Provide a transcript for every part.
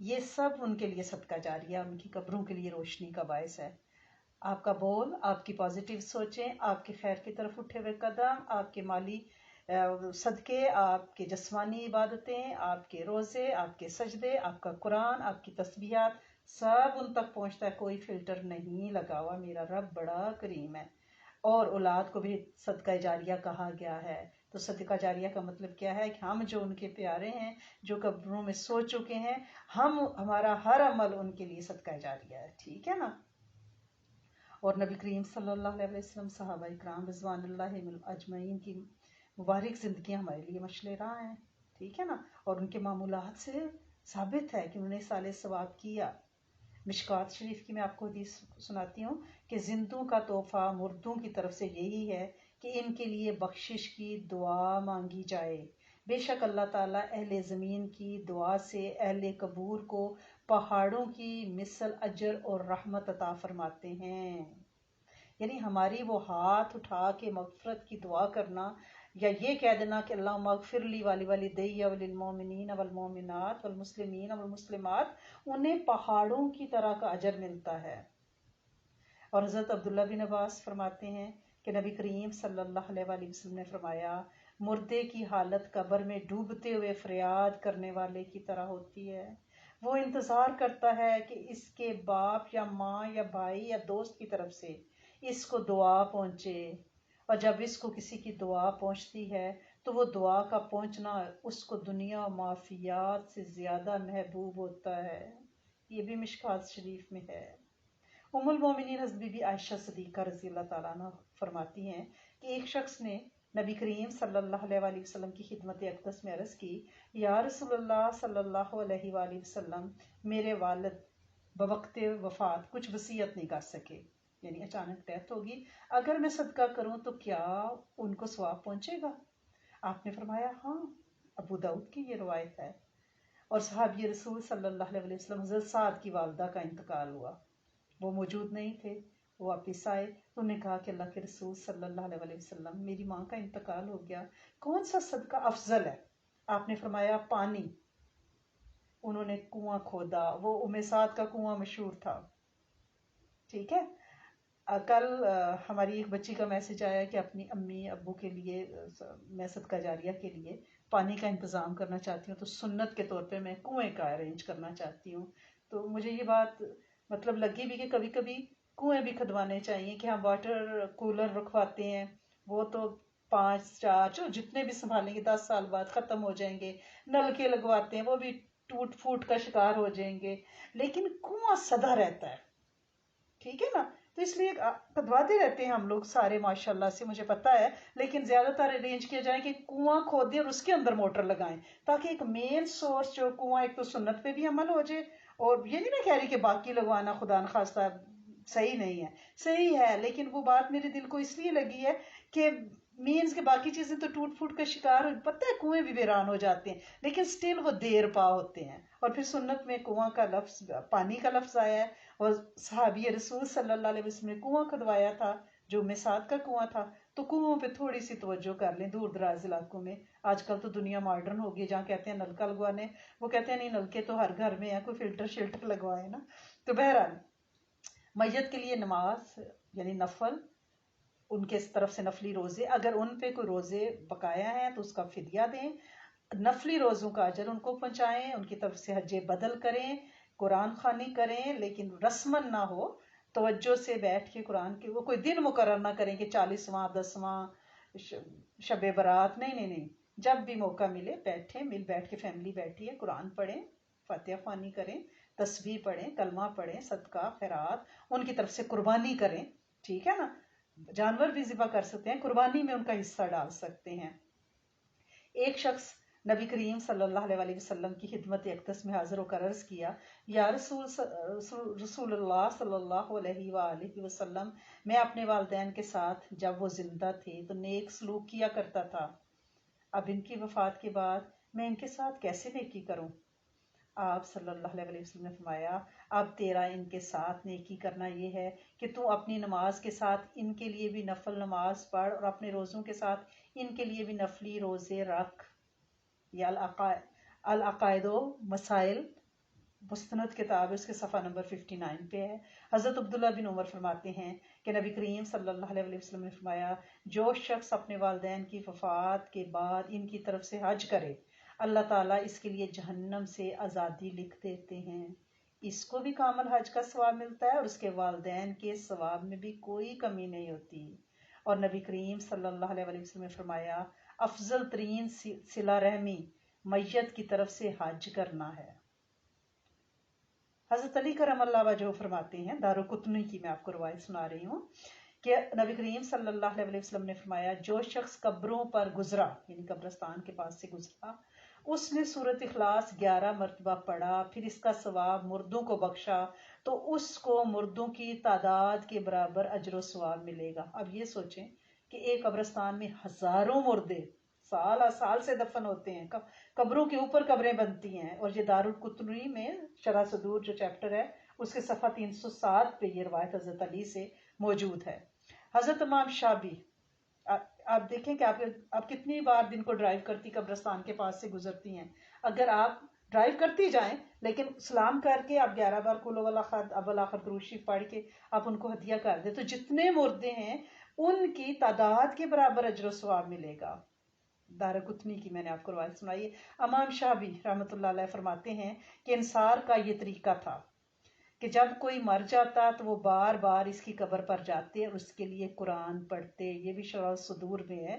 یہ سب ان کے لیے صدقہ جاریہ، ان کی قبروں کے لیے روشنی کا باعث ہے۔ آپ کا بول، آپ کی پازیٹیو سوچیں، آپ کے خیر کی طرف اٹھے ہوئے قدم، آپ کے مالی صدقے، آپ کے جسمانی عبادتیں، آپ کے روزے، آپ کے سجدے، آپ کا قرآن، آپ کی تسبیحات، سب ان تک پہنچتا ہے، کوئی فلٹر نہیں لگا ہوا۔ میرا رب بڑا کریم ہے۔ اور اولاد کو بھی صدقہ جاریہ کہا گیا ہے۔ تو صدقہ جاریہ کا مطلب کیا ہے کہ ہم جو ان کے پیارے ہیں، جو قبروں میں سو چکے ہیں، ہمارا ہر عمل ان کے لیے صدقہ جاریہ ہے، ٹھیک ہے نا۔ اور نبی کریم صلی اللہ علیہ وسلم، صحابہ اکرام رضوان اللہ اجمعین کی مبارک زندگیاں ہمارے لیے مشعل راہ ہیں، ٹھیک ہے نا۔ اور ان کے معمولات سے ثابت ہے کہ انہوں نے صالح ثواب کیا۔ مشکوٰۃ شریف کی میں آپ کو حدیث سناتی ہوں کہ زندوں کا تحفہ مردوں کی طرف سے یہی ہے کہ ان کے لیے بخشش کی دعا مانگی جائے۔ بے شک اللہ تعالیٰ اہل زمین کی دعا سے اہل قبور کو پہاڑوں کی مثل اجر اور رحمت عطا فرماتے ہیں۔ یعنی ہماری وہ ہاتھ اٹھا کے مغفرت کی دعا کرنا، یا یہ کہہ دینا کہ اللہم اغفر لی ولوالدی وللمؤمنین والمؤمنات والمسلمین والمسلمات، انہیں پہاڑوں کی طرح کا اجر ملتا ہے۔ اور حضرت عبداللہ بن عباس فرماتے ہیں کہ نبی کریم صلی اللہ علیہ وآلہ وسلم نے فرمایا، مردے کی حالت قبر میں ڈوبتے ہوئے فریاد کرنے والے کی طرح ہوتی ہے۔ وہ انتظار کرتا ہے کہ اس کے باپ یا ماں یا بھائی یا دوست کی طرف سے اس کو دعا پہنچے، اور جب اس کو کسی کی دعا پہنچتی ہے تو وہ دعا کا پہنچنا اس کو دنیا و معافیات سے زیادہ محبوب ہوتا ہے۔ یہ بھی مشکوٰۃ شریف میں ہے۔ ام المومنین حضرت بی بی عائشہ صدیقہ رضی اللہ تعالیٰ عنہ فرماتی ہیں کہ ایک شخص نے نبی کریم صلی اللہ علیہ وآلہ وسلم کی خدمت اقدس میں عرض کی، یا رسول اللہ صلی اللہ علیہ وآلہ وسلم، میرے والد بوقت وفات کچھ وصیت نہیں کر سکے، یعنی اچانک ڈیتھ ہوگی، اگر میں صدقہ کروں تو کیا ان کو ثواب پہنچے گا؟ آپ نے فرمایا ہاں۔ ابو داؤد کی یہ روایت ہے۔ اور صحابی رسول صلی اللہ علیہ وسلم حضرت سعد کی والدہ کا انتقال ہوا، وہ موجود نہیں تھے، وہ واپس آئے تو انہوں نے کہا کہ اللہ کے رسول صلی اللہ علیہ وسلم، میری ماں کا انتقال ہو گیا، کون سا صدقہ افضل ہے؟ آپ نے فرمایا پانی۔ انہوں نے کنواں کھودا، وہ ام سعد کا کنواں مشہور تھا، ٹھیک ہے۔ کل ہماری ایک بچی کا میسج آیا کہ اپنی امی ابو کے لیے میں صدقہ جاریہ کے لیے پانی کا انتظام کرنا چاہتی ہوں، تو سنت کے طور پہ میں کنویں کا ارینج کرنا چاہتی ہوں۔ تو مجھے یہ بات مطلب لگی بھی کہ کبھی کبھی کنویں بھی کھدوانے چاہیے، کہ ہم واٹر کولر رکھواتے ہیں، وہ تو 5 4 جتنے بھی سنبھالیں گے 10 سال بعد ختم ہو جائیں گے، نلکے لگواتے ہیں وہ بھی ٹوٹ پھوٹ کا شکار ہو جائیں گے، لیکن کنواں سدا رہتا ہے، ٹھیک ہے نا۔ تو اس لیے کھدواتے رہتے ہیں ہم لوگ سارے ماشاءاللہ سے، مجھے پتا ہے، لیکن زیادہ تر ارینج کیا جائے کہ کنواں کھودیں اور اس کے اندر موٹر لگائیں، تاکہ ایک مین سورس جو کنواں، ایک تو سنت پہ بھی عمل ہو جائے، اور یہ نہیں میں کہہ رہی کہ باقی لگوانا خدا نخواستہ صحیح نہیں ہے، صحیح ہے، لیکن وہ بات میرے دل کو اس لیے لگی ہے کہ مینز کے باقی چیزیں تو ٹوٹ پھوٹ کا شکار ہو، پتہ ہے کنویں بھی ویران ہو جاتے ہیں، لیکن سٹل وہ دیر پا ہوتے ہیں۔ اور پھر سنت میں کنواں کا لفظ، پانی کا لفظ آیا ہے، اور صحابی رسول صلی اللہ علیہ وسلم نے کنواں کھدوایا تھا جو مسعد کا کنواں تھا۔ تو کنووں پہ تھوڑی سی توجہ کر لیں دور دراز علاقوں میں۔ آج کل تو دنیا ماڈرن ہو گئی، جہاں کہتے ہیں نلکا لگوانے، وہ کہتے ہیں نہیں نلکے تو ہر گھر میں ہے، کوئی فلٹر شلٹر لگوائے نا۔ تو بہرحال میت کے لیے نماز یعنی نفل، ان کے طرف سے نفلی روزے، اگر ان پہ کوئی روزے بقایا ہیں تو اس کا فدیہ دیں، نفلی روزوں کا اجر ان کو پہنچائیں، ان کی طرف سے حج بدل کریں، قرآن خوانی کریں، لیکن رسمن نہ ہو، توجہ سے بیٹھ کے قرآن کے، وہ کوئی دن مقرر نہ کریں کہ 40واں 10واں شب برات، نہیں نہیں نہیں، جب بھی موقع ملے بیٹھیں، مل بیٹھ کے فیملی بیٹھی ہے، قرآن پڑھیں، فاتحہ خوانی کریں، تسبیح پڑھیں، کلمہ پڑھیں، صدقہ خیرات، ان کی طرف سے قربانی کریں، ٹھیک ہے نا۔ جانور بھی ذبح کر سکتے ہیں، قربانی میں ان کا حصہ ڈال سکتے ہیں۔ ایک شخص نبی کریم صلی اللہ علیہ وسلم کی خدمت اقدس میں حاضر ہو کر عرض کیا، یا رسول اللہ صلی اللہ علیہ وآلہ وسلم، میں اپنے والدین کے ساتھ جب وہ زندہ تھے تو نیک سلوک کیا کرتا تھا، اب ان کی وفات کے بعد میں ان کے ساتھ کیسے نیکی کروں؟ آپ صلی اللہ علیہ وسلم نے فرمایا، اب تیرا ان کے ساتھ نیکی کرنا یہ ہے کہ تو اپنی نماز کے ساتھ ان کے لیے بھی نفل نماز پڑھ، اور اپنے روزوں کے ساتھ ان کے لیے بھی نفلی روزے رکھ۔ یہ العقائد و مسائل مستند کتاب ہے، اس کے صفحہ نمبر 59 پہ ہے۔ حضرت عبداللہ بن عمر فرماتے ہیں کہ نبی کریم صلی اللہ علیہ وسلم نے فرمایا، جو شخص اپنے والدین کی وفات کے بعد ان کی طرف سے حج کرے، اللہ تعالیٰ اس کے لیے جہنم سے آزادی لکھ دیتے ہیں، اس کو بھی کامل حج کا ثواب ملتا ہے اور اس کے والدین کے ثواب میں بھی کوئی کمی نہیں ہوتی۔ اور نبی کریم صلی اللہ علیہ وسلم نے فرمایا، افضل ترین صلہ رحمی میت کی طرف سے حج کرنا ہے۔ حضرت علی کرم اللہ وجہ فرماتے ہیں، دارقطنی کی میں آپ کو روایت سنا رہی ہوں، کہ نبی کریم صلی اللہ علیہ وسلم نے فرمایا، جو شخص قبروں پر گزرا، یعنی قبرستان کے پاس سے گزرا، اس نے سورۃ اخلاص 11 مرتبہ پڑھا، پھر اس کا ثواب مردوں کو بخشا تو اس کو مردوں کی تعداد کے برابر اجر و ثواب ملے گا۔ اب یہ سوچیں کہ ایک قبرستان میں ہزاروں مردے سال سال سے دفن ہوتے ہیں، قبروں کے اوپر قبریں بنتی ہیں، اور یہ دارالقطنی میں شرح صدور جو چیپٹر ہے اس کے صفحہ 307 پہ یہ روایت حضرت علی سے موجود ہے۔ حضرت امام شابی، آپ دیکھیں کہ آپ کتنی بار دن کو ڈرائیو کرتی قبرستان کے پاس سے گزرتی ہیں، اگر آپ ڈرائیو کرتی جائیں لیکن سلام کر کے آپ 11 بار قل والآخر اول آخر درود شریف پڑھ کے آپ ان کو ہدیہ کر دیں تو جتنے مردے ہیں ان کی تعداد کے برابر اجر و ثواب ملے گا۔ دارقطنی کی میں نے آپ کو روایت سنائی ہے۔ امام شابی رحمۃ اللہ علیہ فرماتے ہیں کہ انصار کا یہ طریقہ تھا کہ جب کوئی مر جاتا تو وہ بار بار اس کی قبر پر جاتے اور اس کے لیے قرآن پڑھتے، یہ بھی شرح صدور میں ہے،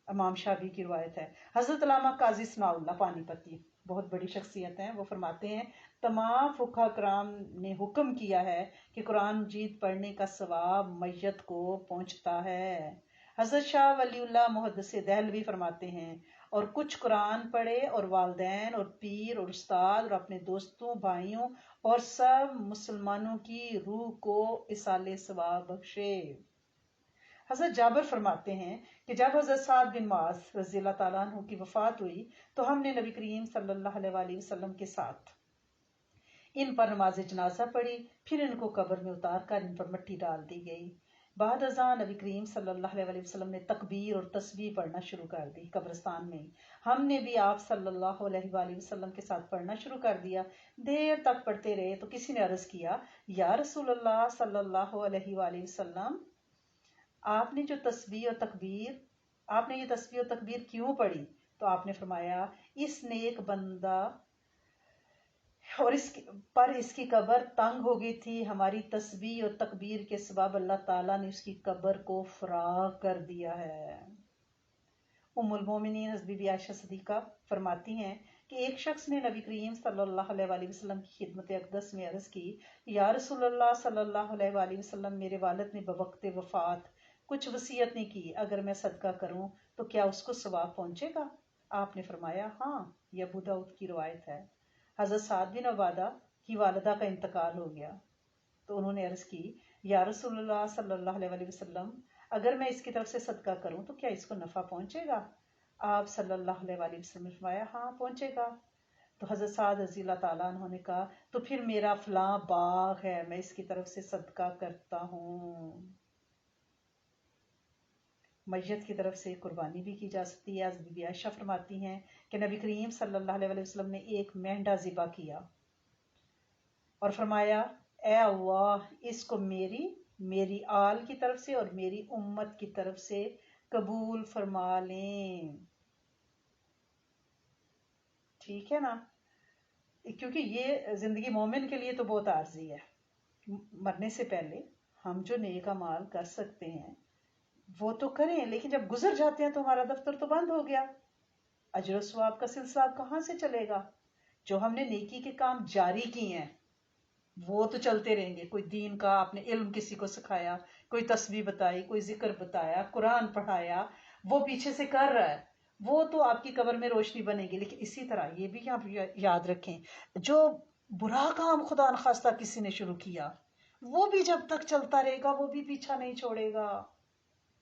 امام شابی کی روایت ہے۔ حضرت علامہ قاضی ثناء اللہ پانی پتی بہت بڑی شخصیت ہیں، وہ فرماتے ہیں تمام فقہاء کرام نے حکم کیا ہے کہ قرآن مجید پڑھنے کا ثواب میت کو پہنچتا ہے۔ حضرت شاہ ولی اللہ محدث دہلوی فرماتے ہیں، اور کچھ قرآن پڑھے اور والدین اور پیر اور استاد اور اپنے دوستوں بھائیوں اور سب مسلمانوں کی روح کو اصال ثواب بخشے۔ حضرت جابر فرماتے ہیں کہ جب حضرت سعد بن معاذ رضی اللہ تعالیٰ عنہ کی وفات ہوئی تو ہم نے نبی کریم صلی اللہ علیہ وسلم کے ساتھ ان پر نماز جنازہ پڑھی، پھر ان کو قبر میں اتار کر ان پر مٹی ڈال دی گئی۔ بعد ازاں نبی کریم صلی اللہ علیہ وسلم نے تکبیر اور تسبیح پڑھنا شروع کر دی قبرستان میں، ہم نے بھی آپ صلی اللہ علیہ وسلم کے ساتھ پڑھنا شروع کر دیا، دیر تک پڑھتے رہے تو کسی نے عرض کیا، یا رسول اللہ صلی اللہ علیہ وسلم، آپ نے یہ تسبیح اور تکبیر کیوں پڑھی؟ تو آپ نے فرمایا، اس نیک بندہ اور اس کی قبر تنگ ہو گئی تھی، ہماری تسبیح اور تکبیر کے سبب اللہ تعالیٰ نے اس کی قبر کو فراغ کر دیا ہے۔ ام المومنین حضرت بی بی عائشہ صدیقہ فرماتی ہیں کہ ایک شخص نے نبی کریم صلی اللہ علیہ وسلم کی خدمت اقدس میں عرض کی، یا رسول اللہ صلی اللہ علیہ وسلم، میرے والد نے بوقت وفات کچھ وصیت نہیں کی، اگر میں صدقہ کروں تو کیا اس کو ثواب پہنچے گا؟ آپ نے فرمایا، ہاں، یہ ابو داؤد کی روایت ہے۔ حضرت سعد بن عبادہ کی والدہ کا انتقال ہو گیا تو انہوں نے عرض کی، یا رسول اللہ صلی اللہ علیہ وسلم، اگر میں اس کی طرف سے صدقہ کروں تو کیا اس کو نفع پہنچے گا؟ آپ صلی اللہ علیہ وسلم نے فرمایا، ہاں پہنچے گا۔ تو حضرت سعد رضی اللہ تعالیٰ عنہ نے کہا، تو پھر میرا فلاں باغ ہے، میں اس کی طرف سے صدقہ کرتا ہوں۔ میت کی طرف سے قربانی بھی کی جا سکتی ہے۔ حضرت بی بی عائشہ فرماتی ہیں کہ نبی کریم صلی اللہ علیہ وسلم نے ایک مینڈا ذبح کیا اور فرمایا، اے اللہ، اس کو میری آل کی طرف سے اور میری امت کی طرف سے قبول فرما لیں۔ ٹھیک ہے نا، کیونکہ یہ زندگی مومن کے لیے تو بہت عارضی ہے، مرنے سے پہلے ہم جو نیک اعمال کر سکتے ہیں وہ تو کریں، لیکن جب گزر جاتے ہیں تو ہمارا دفتر تو بند ہو گیا، اجر و ثواب کا سلسلہ کہاں سے چلے گا؟ جو ہم نے نیکی کے کام جاری کیے ہیں وہ تو چلتے رہیں گے، کوئی دین کا آپ نے علم کسی کو سکھایا، کوئی تسبیح بتائی، کوئی ذکر بتایا، قرآن پڑھایا، وہ پیچھے سے کر رہا ہے، وہ تو آپ کی قبر میں روشنی بنے گی۔ لیکن اسی طرح یہ بھی آپ یاد رکھیں، جو برا کام خدا نخواستہ کسی نے شروع کیا وہ بھی جب تک چلتا رہے گا وہ بھی پیچھا نہیں چھوڑے گا۔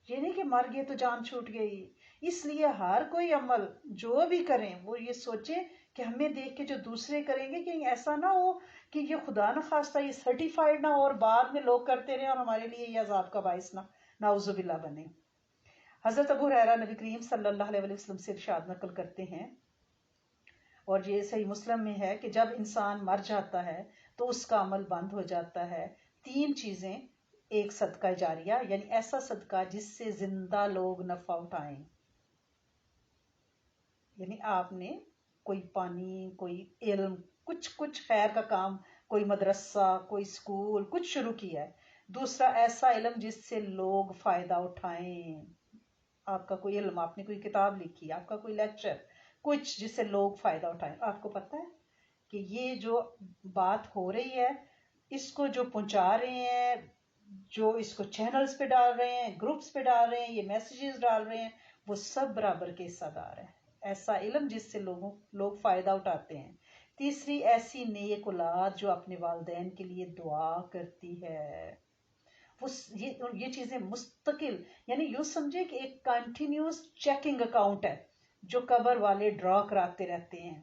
یہ نہیں کہ مر گئے تو جان چھوٹ گئی۔ اس لیے ہر کوئی عمل جو بھی کریں وہ یہ سوچیں کہ ہمیں دیکھ کے جو دوسرے کریں گے کہ ایسا نہ ہو کہ یہ خدا نخواستہ یہ سرٹیفائیڈ نہ ہو اور بعد میں لوگ کرتے رہے اور ہمارے لیے یہ عذاب کا باعث نہ نعوذ باللہ بنے۔ حضرت ابو ہریرہ نبی کریم صلی اللہ علیہ وسلم سے ارشاد نقل کرتے ہیں، اور یہ صحیح مسلم میں ہے کہ جب انسان مر جاتا ہے تو اس کا عمل بند ہو جاتا ہے. 3 چیزیں. ایک صدقہ جاریہ، یعنی ایسا صدقہ جس سے زندہ لوگ نفع اٹھائیں. یعنی آپ نے کوئی پانی، کوئی علم، کچھ خیر کا کام، کوئی مدرسہ، کوئی اسکول، کچھ شروع کیا ہے. دوسرا ایسا علم جس سے لوگ فائدہ اٹھائیں. آپ کا کوئی علم، آپ نے کوئی کتاب لکھی، آپ کا کوئی لیکچر، کچھ جس سے لوگ فائدہ اٹھائیں. آپ کو پتہ ہے کہ یہ جو بات ہو رہی ہے، اس کو جو پہنچا رہے ہیں، جو اس کو چینلز پہ ڈال رہے ہیں، گروپس پہ ڈال رہے ہیں، یہ میسیجز ڈال رہے ہیں، وہ سب برابر کے حصہ دار ہیں. ایسا علم جس سے لوگ فائدہ اٹھاتے ہیں. تیسری ایسی نیک اولاد جو اپنے والدین کے لیے دعا کرتی ہے. یہ چیزیں مستقل، یعنی یوں سمجھے کہ ایک کنٹینیوس چیکنگ اکاؤنٹ ہے جو قبر والے ڈرا کراتے رہتے ہیں.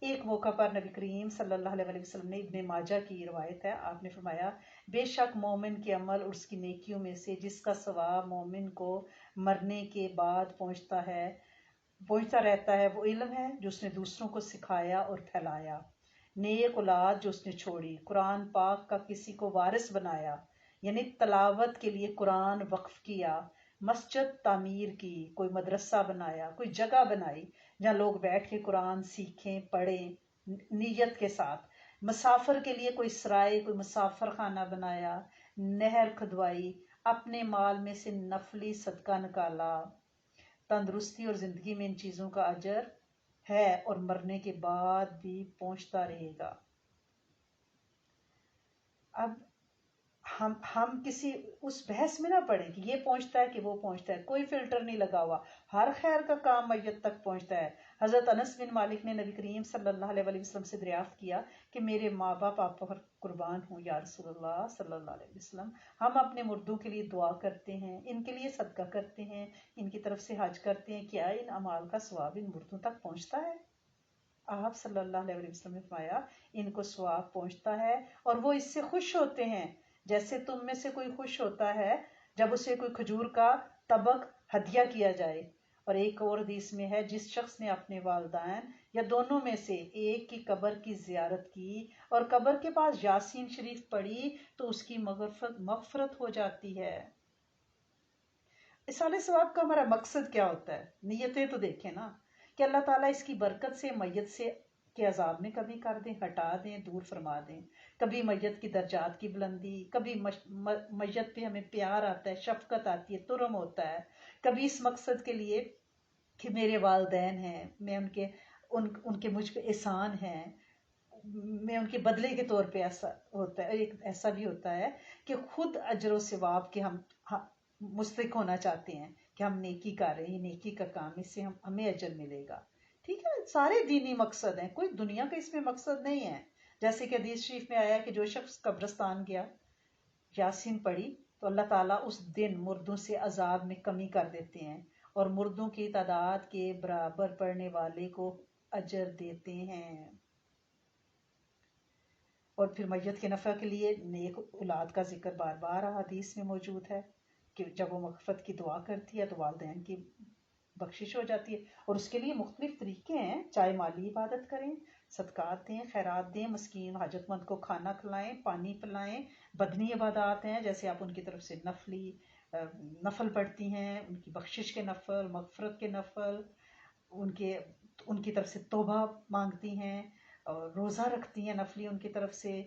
ایک موقع پر نبی کریم صلی اللہ علیہ وسلم نے، ابن ماجہ کی روایت ہے، آپ نے فرمایا بے شک مومن کے عمل اور اس کی نیکیوں میں سے جس کا ثواب مومن کو مرنے کے بعد پہنچتا رہتا ہے، وہ علم ہے جو اس نے دوسروں کو سکھایا اور پھیلایا، نیک اولاد جو اس نے چھوڑی، قرآن پاک کا کسی کو وارث بنایا، یعنی تلاوت کے لیے قرآن وقف کیا، مسجد تعمیر کی، کوئی مدرسہ بنایا، کوئی جگہ بنائی جہاں لوگ بیٹھ کے قرآن سیکھیں، پڑھیں نیت کے ساتھ، مسافر کے لیے کوئی سرائے، کوئی مسافر خانہ بنایا، نہر کھدوائی، اپنے مال میں سے نفلی صدقہ نکالا. تندرستی اور زندگی میں ان چیزوں کا اجر ہے اور مرنے کے بعد بھی پہنچتا رہے گا. اب ہم کسی اس بحث میں نہ پڑیں کہ یہ پہنچتا ہے کہ وہ پہنچتا ہے. کوئی فلٹر نہیں لگا ہوا، ہر خیر کا کام میت تک پہنچتا ہے. حضرت انس بن مالک نے نبی کریم صلی اللہ علیہ وسلم سے دریافت کیا کہ میرے ماں باپ آپ پر قربان ہوں یا رسول اللہ صلی اللہ علیہ وسلم، ہم اپنے مردوں کے لیے دعا کرتے ہیں، ان کے لیے صدقہ کرتے ہیں، ان کی طرف سے حج کرتے ہیں، کیا ان اعمال کا ثواب ان مردوں تک پہنچتا ہے؟ آپ صلی اللہ علیہ وسلم نے فرمایا ان کو ثواب پہنچتا ہے اور وہ اس سے خوش ہوتے ہیں جیسے تم میں سے کوئی خوش ہوتا ہے جب اسے کوئی کھجور کا طبق ہدیہ کیا جائے. اور ایک اور حدیث میں ہے جس شخص نے اپنے والدین یا دونوں میں سے ایک کی قبر کی زیارت کی اور قبر کے پاس یاسین شریف پڑھی تو اس کی مغفرت ہو جاتی ہے. اصالہ ثواب کا ہمارا مقصد کیا ہوتا ہے؟ نیتیں تو دیکھیں نا کہ اللہ تعالیٰ اس کی برکت سے میت سے کے عذاب میں کمی کر دیں، ہٹا دیں، دور فرما دیں. کبھی میت کی درجات کی بلندی، کبھی میت پہ ہمیں پیار آتا ہے، شفقت آتی ہے، ترم ہوتا ہے. کبھی اس مقصد کے لیے کہ میرے والدین ہیں، میں ان کے مجھ پہ احسان ہیں، میں ان کے بدلے کے طور پہ ایسا ہوتا ہے. ایک ایسا بھی ہوتا ہے کہ خود اجر و ثواب کے ہم مستحق ہونا چاہتے ہیں کہ ہم نیکی کر رہے ہیں، نیکی کا کام، اس سے ہمیں اجر ملے گا. ٹھیک ہے، سارے دینی مقصد ہیں، کوئی دنیا کا اس میں مقصد نہیں ہے. جیسے کہ حدیث شریف میں آیا کہ جو شخص قبرستان گیا، یاسین پڑھی تو اللہ تعالیٰ اس دن مردوں سے عذاب میں کمی کر دیتے ہیں اور مردوں کی تعداد کے برابر پڑھنے والے کو اجر دیتے ہیں. اور پھر میت کے نفع کے لیے نیک اولاد کا ذکر بار بار حدیث میں موجود ہے کہ جب وہ مغفرت کی دعا کرتی ہے تو والدین کی بخشش ہو جاتی ہے. اور اس کے لیے مختلف طریقے ہیں، چاہے مالی عبادت کریں، صدقات دیں، خیرات دیں، مسکین حاجت مند کو کھانا کھلائیں، پانی پلائیں. بدنی عبادات ہیں جیسے آپ ان کی طرف سے نفل پڑھتی ہیں، ان کی بخشش کے نفل، مغفرت کے نفل، ان کی طرف سے توبہ مانگتی ہیں، اور روزہ رکھتی ہیں نفلی ان کی طرف سے،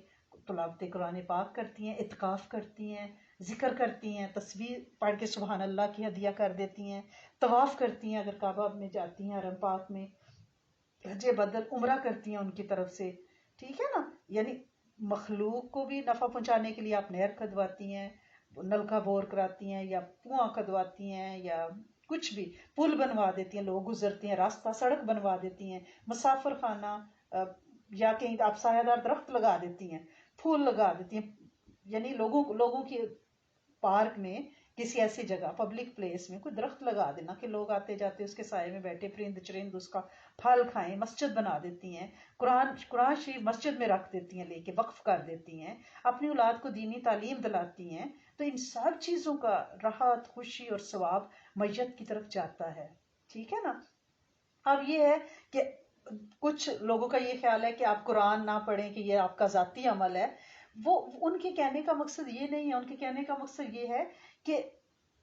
تلاوت قرآن پاک کرتی ہیں، اعتکاف کرتی ہیں، ذکر کرتی ہیں، تسبیح پڑھ کے سبحان اللہ کی ہدیہ کر دیتی ہیں، طواف کرتی ہیں اگر کعبہ میں جاتی ہیں، حرم پاک میں حج بدل عمرہ کرتی ہیں ان کی طرف سے. ٹھیک ہے نا، یعنی مخلوق کو بھی نفع پہنچانے کے لیے آپ نہر کھدواتی ہیں، نلکا بور کراتی ہیں، یا کنواں کھدواتی ہیں، یا کچھ بھی پل بنوا دیتی ہیں، لوگ گزرتے ہیں، راستہ سڑک بنوا دیتی ہیں، مسافر خانہ یا کہیں آپ سایہ دار درخت لگا دیتی ہیں، پھول لگا دیتی ہیں. یعنی لوگوں کی پارک میں کسی ایسی جگہ پبلک پلیس میں کوئی درخت لگا دینا کہ لوگ آتے جاتے اس کے سائے میں بیٹھے، پرند چرند اس کا پھل کھائیں. مسجد بنا دیتی ہیں، قرآن شریف مسجد میں رکھ دیتی ہیں، لے کے وقف کر دیتی ہیں، اپنی اولاد کو دینی تعلیم دلاتی ہیں. تو ان سب چیزوں کا راحت، خوشی اور ثواب میت کی طرف جاتا ہے. ٹھیک ہے نا. اب یہ ہے کہ کچھ لوگوں کا یہ خیال ہے کہ آپ قرآن نہ پڑھیں کہ یہ آپ کا ذاتی عمل ہے. وہ ان کے کہنے کا مقصد یہ نہیں ہے. ان کے کہنے کا مقصد یہ ہے کہ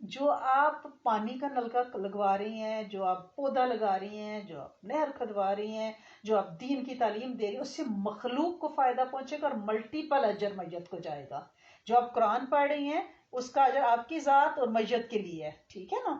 جو آپ پانی کا نلکا لگوا رہی ہیں، جو آپ پودا لگا رہی ہیں، جو آپ نہر کھدوا رہی ہیں، جو آپ دین کی تعلیم دے رہی ہیں، اس سے مخلوق کو فائدہ پہنچے گا اور ملٹیپل اجر میت کو جائے گا. جو آپ قرآن پڑھ رہی ہیں اس کا اجر آپ کی ذات اور میت کے لیے ہے، ٹھیک ہے نا.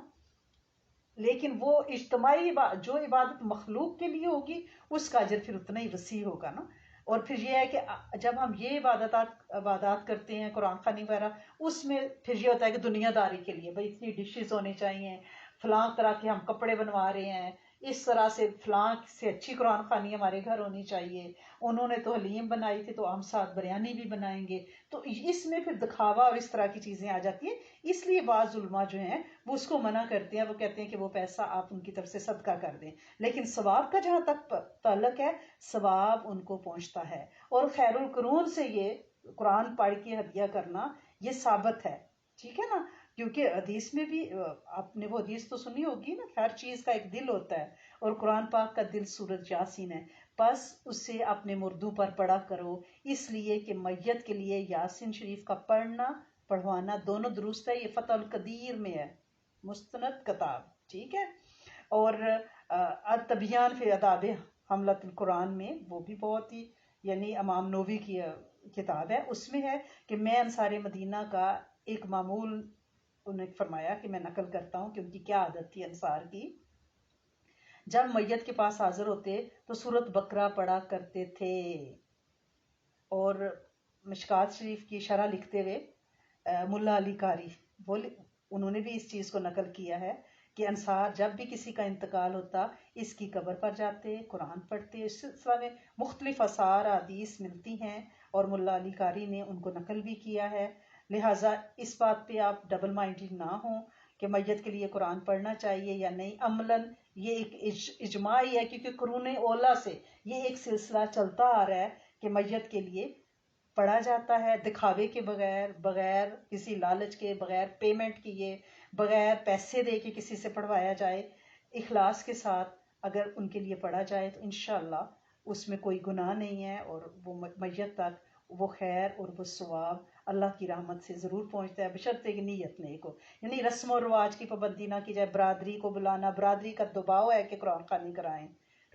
لیکن وہ اجتماعی جو عبادت مخلوق کے لیے ہوگی اس کا اجر پھر اتنا ہی وسیع ہوگا نا. اور پھر یہ ہے کہ جب ہم یہ عبادات کرتے ہیں قرآن خوانی وغیرہ، اس میں پھر یہ ہوتا ہے کہ دنیا داری کے لیے بھائی اتنی ڈشز ہونی چاہیے، فلاں طرح کے ہم کپڑے بنوا رہے ہیں، اس طرح سے فلاں سے اچھی قرآن خوانی ہمارے گھر ہونی چاہیے، انہوں نے تو حلیم بنائی تھی تو ہم ساتھ بریانی بھی بنائیں گے. تو اس میں پھر دکھاوا اور اس طرح کی چیزیں آ جاتی ہیں. اس لیے بعض علماء جو ہیں وہ اس کو منع کرتے ہیں. وہ کہتے ہیں کہ وہ پیسہ آپ ان کی طرف سے صدقہ کر دیں. لیکن ثواب کا جہاں تک تعلق ہے، ثواب ان کو پہنچتا ہے. اور خیر القرون سے یہ قرآن پڑھ کے ہدیہ کرنا یہ ثابت ہے، ٹھیک ہے نا. کیونکہ حدیث میں بھی آپ نے وہ حدیث تو سنی ہوگی نا، ہر چیز کا ایک دل ہوتا ہے اور قرآن پاک کا دل سورۃ یاسین ہے. بس اسے اپنے مردوں پر پڑھا کرو، اس لیے کہ میت کے لیے یاسین شریف کا پڑھنا پڑھوانا دونوں درست ہے. یہ فتح القدیر میں ہے، مستند کتاب، ٹھیک ہے. اور التبیان فی آداب حملۃ القرآن میں وہ بھی بہت ہی یعنی امام نووی کی کتاب ہے. اس میں ہے کہ میں انصار مدینہ کا ایک معمول انہیں فرمایا کہ میں نقل کرتا ہوں کہ ان کی کیا عادت تھی انصار کی. جب میت کے پاس حاضر ہوتے تو سورۃ بقرہ پڑھا کرتے تھے. اور مشکات شریف کی شرح لکھتے ہوئے ملا علی قاری وہ انہوں نے بھی اس چیز کو نقل کیا ہے کہ انصار جب بھی کسی کا انتقال ہوتا اس کی قبر پر جاتے، قرآن پڑھتے. اس سلسلہ میں مختلف آثار حدیث ملتی ہیں اور ملا علی قاری نے ان کو نقل بھی کیا ہے. لہٰذا اس بات پہ آپ ڈبل مائنڈڈ نہ ہوں کہ میت کے لیے قرآن پڑھنا چاہیے یا نہیں. عملاً یہ ایک اجماع ہی ہے، کیونکہ قرون اولا سے یہ ایک سلسلہ چلتا آ رہا ہے کہ میت کے لیے پڑھا جاتا ہے دکھاوے کے بغیر، بغیر کسی لالچ کے، بغیر پیمنٹ کیے، بغیر پیسے دے کے کسی سے پڑھوایا جائے. اخلاص کے ساتھ اگر ان کے لیے پڑھا جائے تو انشاءاللہ اس میں کوئی گناہ نہیں ہے اور وہ میت تک وہ خیر اور وہ ثواب اللہ کی رحمت سے ضرور پہنچتا ہے، بشرطے کہ نیت نیک ہو. یعنی رسم و رواج کی پابندی نہ کی جائے. برادری کو بلانا، برادری کا دباؤ ہے کہ قرآن خوانی کرائیں،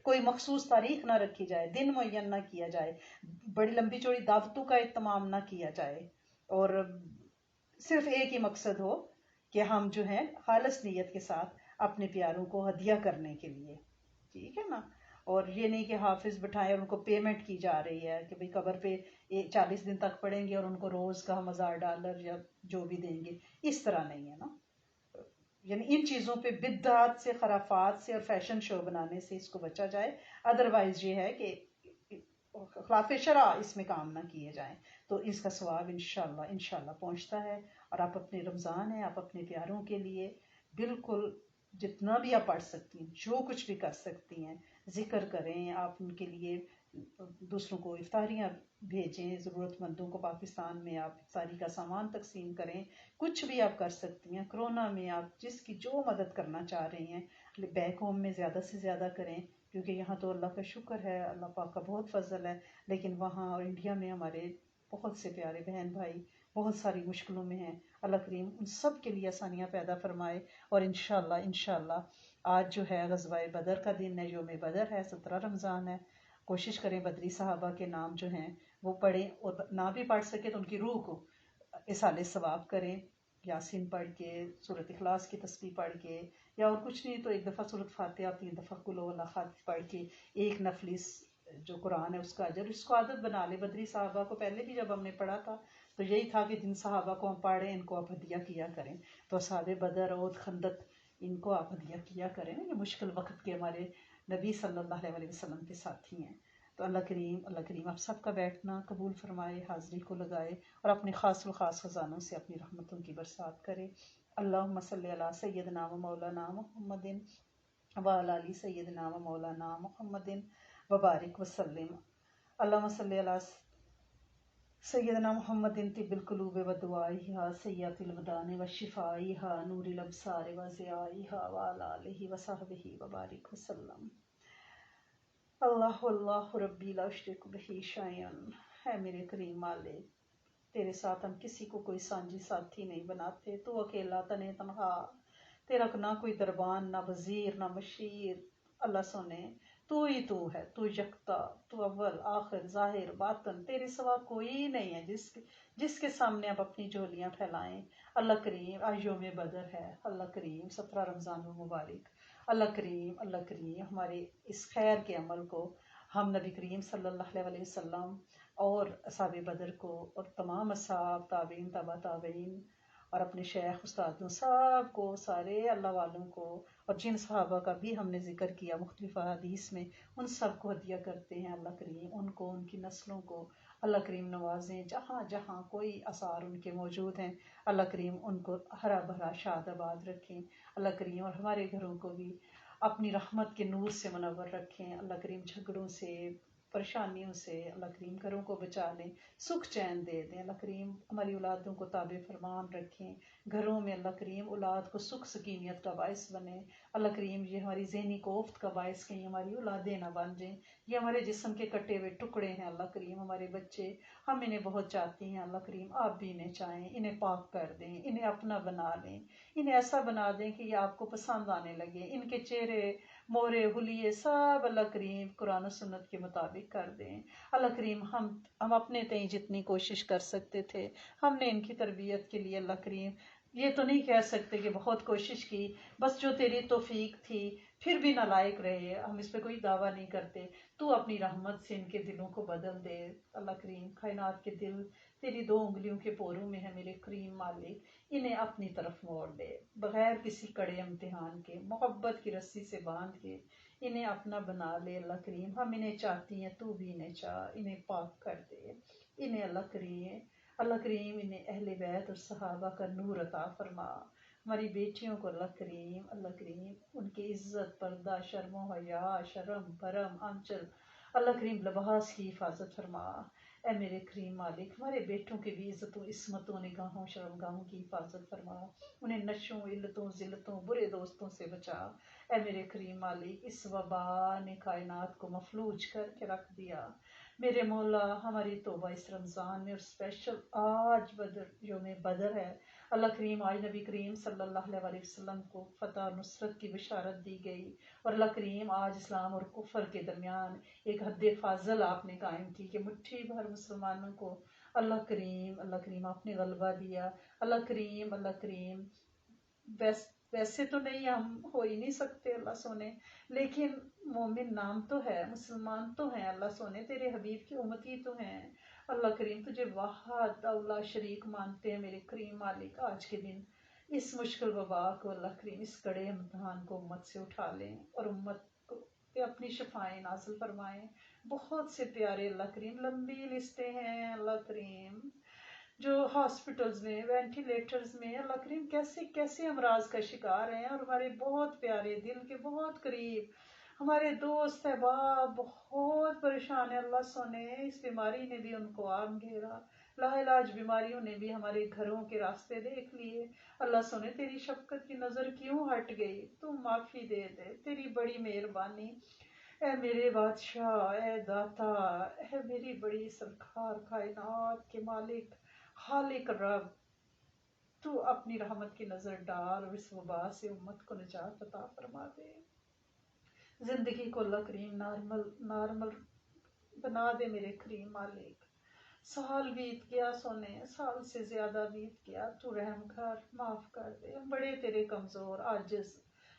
کوئی مخصوص تاریخ نہ رکھی جائے، دن معین نہ کیا جائے، بڑی لمبی چوڑی دعوتوں کا اہتمام نہ کیا جائے، اور صرف ایک ہی مقصد ہو کہ ہم جو ہیں خالص نیت کے ساتھ اپنے پیاروں کو ہدیہ کرنے کے لیے، ٹھیک ہے نا. اور یہ نہیں کہ حافظ بٹھائیں اور ان کو پیمنٹ کی جا رہی ہے کہ بھئی قبر پہ 40 دن تک پڑھیں گے اور ان کو روز کا $1000 یا جو بھی دیں گے. اس طرح نہیں ہے نا. یعنی ان چیزوں پہ بدعات سے، خرافات سے اور فیشن شو بنانے سے اس کو بچا جائے. ادروائز یہ ہے کہ خلاف شرع اس میں کام نہ کیے جائیں تو اس کا ثواب انشاءاللہ پہنچتا ہے. اور آپ اپنے رمضان ہیں، آپ اپنے پیاروں کے لیے بالکل جتنا بھی آپ پڑھ سکتی ہیں، جو کچھ بھی کر سکتی ہیں، ذکر کریں. آپ ان کے لیے دوسروں کو افطاریاں بھیجیں، ضرورت مندوں کو پاکستان میں آپ افطاری کا سامان تقسیم کریں. کچھ بھی آپ کر سکتی ہیں. کرونا میں آپ جس کی جو مدد کرنا چاہ رہی ہیں بیک ہوم میں زیادہ سے زیادہ کریں، کیونکہ یہاں تو اللہ کا شکر ہے، اللہ پاک کا بہت فضل ہے. لیکن وہاں اور انڈیا میں ہمارے بہت سے پیارے بہن بھائی بہت ساری مشکلوں میں ہیں. اللہ کریم ان سب کے لیے آسانیاں پیدا فرمائے. اور انشاءاللہ آج جو ہے غزوہ بدر کا دن ہے، یوم بدر ہے، 17 رمضان ہے. کوشش کریں بدری صحابہ کے نام جو ہیں وہ پڑھیں، اور نہ بھی پڑھ سکے تو ان کی روح کو اصال ثواب کریں. یاسین پڑھ کے، سورۃ اخلاص کی تسبیح پڑھ کے، یا اور کچھ نہیں تو ایک دفعہ سورۃ فاتحہ، 3 دفعہ قل هو اللہ احد پڑھ کے ایک نفلی جو قرآن ہے اس کا اجر، اس کو عادت بنا لے. بدری صحابہ کو پہلے بھی جب ہم نے پڑھا تھا تو یہی تھا کہ جن صحابہ کو ہم پڑھیں ان کو آپ ہدیہ کیا کریں. تو اصحاب بدر، احد، خندق ان کو آپ ہدیہ کیا کریں. یہ مشکل وقت کے ہمارے نبی صلی اللہ علیہ وسلم کے ساتھی ہیں. تو اللہ کریم آپ سب کا بیٹھنا قبول فرمائے، حاضری کو لگائے اور اپنے خاص الخاص خزانوں سے اپنی رحمتوں کی برسات کرے. اللہم صلی علی سیدنا و مولانا محمد وعلی آل سیدنا و مولانا محمد وبارک وسلم. اللہم صلی علی سیدنا محمد طب القلوب و دعائها سیئات الابدان و شفائها نور الابصار و ضیائها وعلی آلہ و صحبہ وبارک وسلم. اللہ اللہ ربی لا اشرک بہ شیئا، ہے میرے کریم مالک، تیرے ساتھ ہم کسی کو کوئی سانجی ساتھی نہیں بناتے، تو اکیلا تنے تنہا، تیرا نہ کوئی دربان، نہ وزیر، نہ مشیر، اللہ سونے تو ہی تو ہے، تو یکتا، تو اول آخر ظاہر باطن، تیرے سوا کوئی نہیں ہے جس کے سامنے آپ اپنی جھولیاں پھیلائیں۔ اللہ کریم آج یوم بدر ہے، اللہ کریم 17 رمضان المبارک، اللہ کریم ہمارے اس خیر کے عمل کو ہم نبی کریم صلی اللہ علیہ وسلم اور اصحاب بدر کو اور تمام اصحاب تابعین تبع تابعین اور اپنے شیخ استادوں سب کو، سارے اللہ والوں کو، اور جن صحابہ کا بھی ہم نے ذکر کیا مختلف حدیث میں، ان سب کو ہدیہ کرتے ہیں اللہ کریم، ان کو ان کی نسلوں کو اللہ کریم نوازیں، جہاں جہاں کوئی آثار ان کے موجود ہیں اللہ کریم ان کو ہرا بھرا شاد آباد رکھیں اللہ کریم، اور ہمارے گھروں کو بھی اپنی رحمت کے نور سے منور رکھیں اللہ کریم، جھگڑوں سے پریشانیوں سے اللہ کریم گھروں کو بچا لیں، سکھ چین دے دیں اللہ کریم، ہماری اولادوں کو تابع فرمان رکھیں، گھروں میں اللہ کریم اولاد کو سکھ سکینیت کا باعث بنے اللہ کریم، یہ ہماری ذہنی کوفت کا باعث کہیں ہماری اولادیں نہ بن جائیں، یہ ہمارے جسم کے کٹے ہوئے ٹکڑے ہیں اللہ کریم، ہمارے بچے، ہم انہیں بہت چاہتے ہیں اللہ کریم، آپ بھی انہیں چاہیں، انہیں پاک کر دیں، انہیں اپنا بنا لیں، انہیں ایسا بنا دیں کہ یہ آپ کو پسند آنے لگے، ان کے چہرے مورے حلیے سب اللہ کریم قرآن و سنت کے مطابق کر دیں اللہ کریم، ہم اپنے تئیں جتنی کوشش کر سکتے تھے ہم نے ان کی تربیت کے لیے اللہ کریم، یہ تو نہیں کہہ سکتے کہ بہت کوشش کی، بس جو تیری توفیق تھی پھر بھی نالائق رہے، ہم اس پہ کوئی دعویٰ نہیں کرتے، تو اپنی رحمت سے ان کے دلوں کو بدل دے اللہ کریم، کائنات کے دل تیری 2 انگلیوں کے پوروں میں ہے میرے کریم مالک، انہیں اپنی طرف موڑ دے، بغیر کسی کڑے امتحان کے، محبت کی رسی سے باندھ کے انہیں اپنا بنا لے اللہ کریم، ہم انہیں چاہتی ہیں، تو بھی انہیں چاہ، انہیں پاک کر دے، انہیں اللہ کریم انہیں اہل بیت اور صحابہ کا نور عطا فرما، ہماری بیٹیوں کو اللہ کریم ان کی عزت، پردہ، شرم و حیا، شرم بھرم آنچل اللہ کریم لباس کی حفاظت فرما، اے میرے کریم مالک، ہمارے بیٹوں کی بھی عزتوں عصمتوں نگاہوں شرمگاہوں کی حفاظت فرما، انہیں نشوں علتوں ذلتوں برے دوستوں سے بچا، اے میرے کریم مالک، اس وبا نے کائنات کو مفلوج کر کے رکھ دیا، میرے مولا ہماری توبہ اس رمضان میں، اور اسپیشل آج یوم بدر ہے اللہ کریم، آج نبی کریم صلی اللہ علیہ وسلم کو فتح اور نصرت کی بشارت دی گئی، اور اللہ کریم آج اسلام اور کفر کے درمیان ایک حد فاضل آپ نے قائم کی کہ مٹھی بھر مسلمانوں کو اللہ کریم آپ نے غلبہ دیا اللہ کریم، ویسے تو نہیں، ہم ہو ہی نہیں سکتے اللہ سونے، لیکن مومن نام تو ہے، مسلمان تو ہیں اللہ سونے، تیرے حبیب کی امتی تو ہیں اللہ کریم، تجھے واحد اولا شریک مانتے ہیں میرے کریم مالک، آج کے دن اس مشکل وبا کو اللہ کریم، اس کڑے امتحان کو امت سے اٹھا لیں، اور امت کو اپنی شفائیں نازل فرمائیں، بہت سے پیارے اللہ کریم، لمبی لسٹیں ہیں اللہ کریم، جو ہاسپٹلز میں وینٹیلیٹرز میں اللہ کریم کیسے کیسے امراض کا شکار ہیں، اور ہمارے بہت پیارے دل کے بہت قریب ہمارے دوست احباب بہت پریشان ہیں اللہ سونے، اس بیماری نے بھی ان کو عام گھیرا، لا علاج بیماریوں نے بھی ہمارے گھروں کے راستے دیکھ لیے اللہ سونے، تیری شفقت کی نظر کیوں ہٹ گئی، تم معافی دے دے، تیری بڑی مہربانی، اے میرے بادشاہ، اے داتا، اے میری بڑی سرکار، کائنات کے مالک، خالق رب، تو اپنی رحمت کی نظر ڈال اور اس وبا سے امت کو نجات عطا فرما دے، زندگی کو اللہ کریم نارمل بنا دے میرے کریم مالک، سال بیت گیا سونے، سال سے زیادہ بیت گیا، تو رحم کر، معاف کر دے، ہم بڑے تیرے کمزور عاجز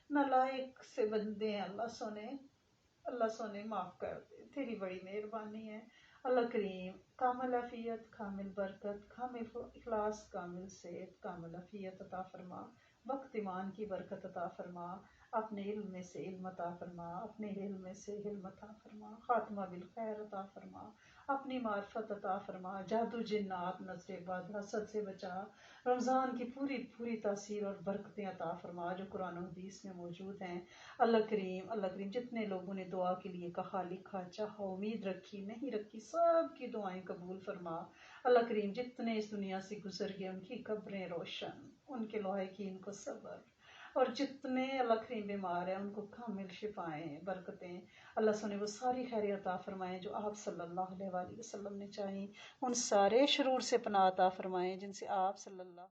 نالائق سے بندے ہیں اللہ سونے معاف کر دے، تیری بڑی مہربانی ہے اللہ کریم، کامل عافیت، کامل برکت، کامل اخلاص، کامل صحت، کامل عافیت عطا فرما، وقت ایمان کی برکت عطا فرما، اپنے علم میں سے علم عطا فرما، اپنے علم میں سے علم عطا فرما، خاتمہ بالخیر عطا فرما، اپنی معرفت عطا فرما، جادو جنات نظر بد حسد سے بچا، رمضان کی پوری پوری تاثیر اور برکتیں عطا فرما جو قرآن و حدیث میں موجود ہیں اللہ کریم، جتنے لوگوں نے دعا کے لیے کہا، لکھا، چاہا، امید رکھی، نہیں رکھی، سب کی دعائیں قبول فرما اللہ کریم، جتنے اس دنیا سے گزر گئے ان کی قبریں روشن، ان کے لواحقین کو صبر اور جتنے اللہ کریم بیمار ہیں ان کو کامل شفائیں برکتیں اللہ سنے وہ ساری خیر عطا فرمائیں جو آپ صلی اللہ علیہ وآلہ وسلم نے چاہیں، ان سارے شرور سے پناہ عطا فرمائیں جن سے آپ صلی اللہ